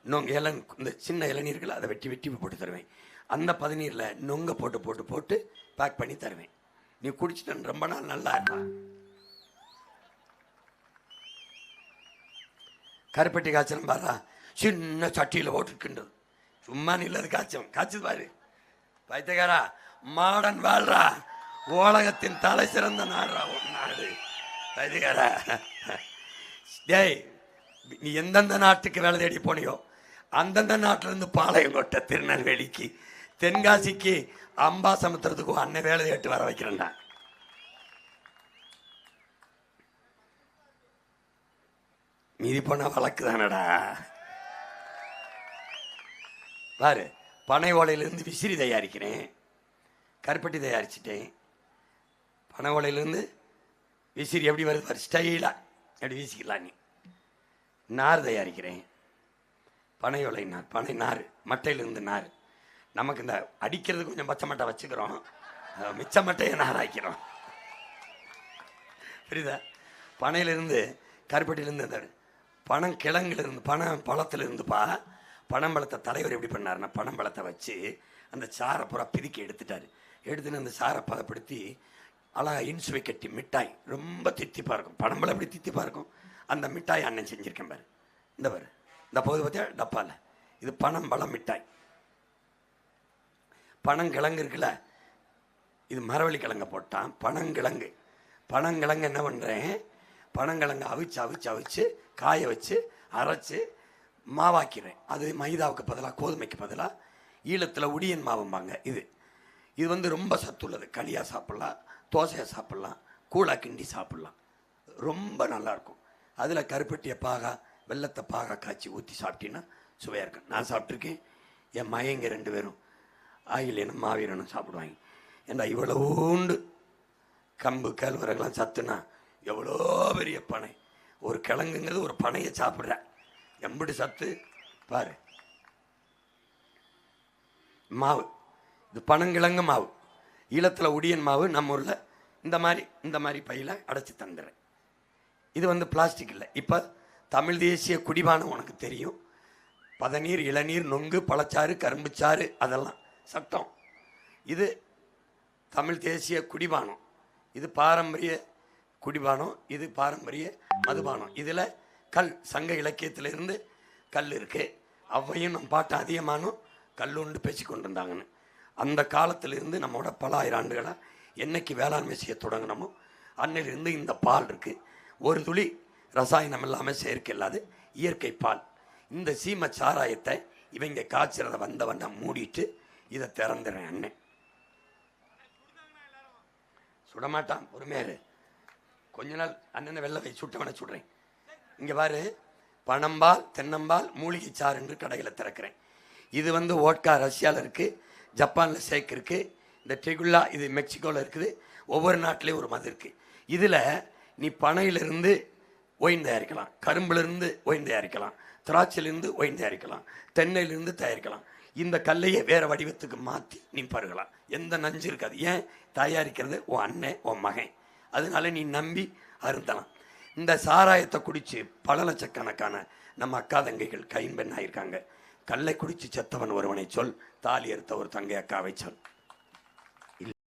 நொங்க இந்த சின்ன இளநீர்கள் அதை வெட்டி வெட்டி போட்டு தருவேன். அந்த பதநீரில் நொங்க போட்டு போட்டு போட்டு பேக் பண்ணி தருவேன். நீ குடிச்சிட்டு ரொம்ப நாள் நல்லா இருக்கா. கருப்பட்டி காய்ச்சலும் பாரா, சின்ன சட்டியில் போட்டுருக்கின்றது. சும்மா நில்லது காய்ச்சது பாரு. பைத்தியக்காரா, மாடன் வாழ்றா, உலகத்தின் தலை சிறந்த நாடுறா ஒரு நாடு. பைத்தியக்காரா, டேய், நீ எந்தெந்த நாட்டுக்கு வேலை தேடி போனியோ அந்தந்த நாட்டிலிருந்து பாளையங்கோட்டை, திருநெல்வேலிக்கு, தென்காசிக்கு, அம்பாசமுத்திரத்துக்கும் அன்னை வேலை தேட்டு வர வைக்கிறேன்டா. மீதி போன வழக்கு தானடா. பாரு, பனை ஓலையிலிருந்து விசிறி தயாரிக்கிறேன், கருப்பட்டி தயாரிச்சிட்டேன். பனை ஓலையிலிருந்து விசிறி எப்படி வருது பாரு, ஸ்டைலாக எப்படி வீசிக்கலாம். நீ நார் தயாரிக்கிறேன், பனை ஓலை நார், பனை நார், மட்டையிலிருந்து நார். நமக்கு இந்த அடிக்கிறது கொஞ்சம் பச்சை மட்டை வச்சுக்கிறோம், மிச்ச மட்டையை நார் ஆக்கிறோம். புரியுதா? பனையிலிருந்து, கருப்பட்டியிலிருந்து, இந்த பனங்கிழங்குலேருந்து, பழத்திலிருந்துப்பா. பனம்பழத்தை தலைவர் எப்படி பண்ணாருன்னா, பனம்பழத்தை வச்சு அந்த சாரை பூரா பிதுக்கி எடுத்துட்டார். எடுத்துன்னு அந்த சாரை பதப்படுத்தி அழகாக இன்சுவை கட்டி மிட்டாய் ரொம்ப தித்திப்பாக இருக்கும். பனம்பழம் எப்படி தித்திப்பாக இருக்கும், அந்த மிட்டாய் அண்ணன் செஞ்சுருக்கேன் பாரு. இந்த பாரு, இந்த பகுதி பார்த்தியா டப்பாவில், இது பனம்பழம் மிட்டாய். பனங்கிழங்கு இருக்குல்ல, இது மரவள்ளி கிழங்க போட்டான். பனங்கிழங்கு என்ன பண்ணுறேன், பனங்கிழங்கு அவிச்சு அவிச்சு அவிச்சு காய வச்சு அரைச்சி மாவாக்கிறேன். அது மைதாவுக்கு பதிலாக, கோதுமைக்கு பதிலாக ஈழத்தில் உடியன் மாவும்பாங்க. இது வந்து ரொம்ப சத்துள்ளது. களியாக சாப்பிட்லாம், தோசையை சாப்பிட்லாம், கூழா கிண்டி சாப்பிட்லாம், ரொம்ப நல்லாயிருக்கும். அதில் கருப்பட்டியை பாகா, வெள்ளத்தை பாகா காய்ச்சி ஊற்றி சாப்பிட்டீங்கன்னா சுவையாக இருக்கும். நான் சாப்பிட்ருக்கேன், என் மயங்க 2 பேரும் ஆயிலேனும் மாவீரனும் சாப்பிடுவாங்க. ஏன்னா இவ்வளோண்டு கம்பு கேழ்வரகுலாம் சத்துனா எவ்வளோ பெரிய பனை. ஒரு கிழங்குங்கிறது ஒரு பனையை சாப்பிட்றேன், எம்படி சத்து பாரு. மாவு, இது பனங்கிழங்கு மாவு, ஈழத்தில் உடியன் மாவு. நம்ம ஊரில் இந்த மாதிரி பையில் அடைச்சி தந்துடுறேன். இது வந்து பிளாஸ்டிக் இல்லை. இப்போ தமிழ் தேசிய குடிபானம் உனக்கு தெரியும். பதநீர், இளநீர், நொங்கு, பழச்சாறு, கரும்புச்சாறு, அதெல்லாம் சட்டம். இது தமிழ் தேசிய குடிபானம், இது பாரம்பரிய குடிபானம், இது பாரம்பரிய மதுபானம். இதில் கல், சங்க இலக்கியத்திலிருந்து கல் இருக்குது. அவ்வையும் நம் பாட்டு அதிகமானும் கல்லுண்டு பேசி கொண்டு இருந்தாங்கன்னு. அந்த காலத்திலிருந்து நம்மளோட பல ஆயிரம் ஆண்டுகளாக என்னைக்கு வேளாண்மை செய்ய தொடங்கினமோ அன்னிலிருந்து இந்த பால் இருக்குது. ஒரு துளி ரசாயனம் இல்லாமல் செயற்கை இல்லாது இயற்கை பால். இந்த சீமை சாராயத்தை இவங்க காய்ச்சறதை வந்தவண்ணா மூடிட்டு இதை திறந்துடுறேன். அண்ணன் சுடமாட்டான், பொறுமையாரு, கொஞ்ச நாள் அண்ணனை வெள்ளை வை, சுட்டவனை சுடுறேன். இங்கே பாரு, பனம்பால், தென்னம்பால், மூலிகை சாறு என்று கடையில் திறக்கிறேன். இது வந்து ஓட்கா ரஷ்யாவில் இருக்குது, ஜப்பானில் சேக் இருக்குது, இந்த டெகுல்லா இது மெக்சிகோவில் இருக்குது. ஒவ்வொரு நாட்டிலையும் ஒரு மது இருக்குது. இதில் நீ பனையிலிருந்து ஒயின் தயாரிக்கலாம், கரும்புலேருந்து ஒயின் தயாரிக்கலாம், திராட்சையிலிருந்து ஒயின் தயாரிக்கலாம், தென்னையிலிருந்து தயாரிக்கலாம். இந்த கல்லையை வேறு வடிவத்துக்கு மாற்றி நீ பருகலாம், எந்த நஞ்சு இருக்காது. ஏன் தயாரிக்கிறது உன் அண்ணன், உன் மகன், அதனால நீ நம்பி அருந்தலாம். இந்த சாராயத்தை குடித்து பல லட்சக்கணக்கான நம்ம அக்கா தங்கைகள் கைம்பெண் ஆயிருக்காங்க. கல்லை குடித்து செத்தவன் ஒருவனை சொல், தாலி அறுத்த ஒரு தங்கை அக்காவை சொல்.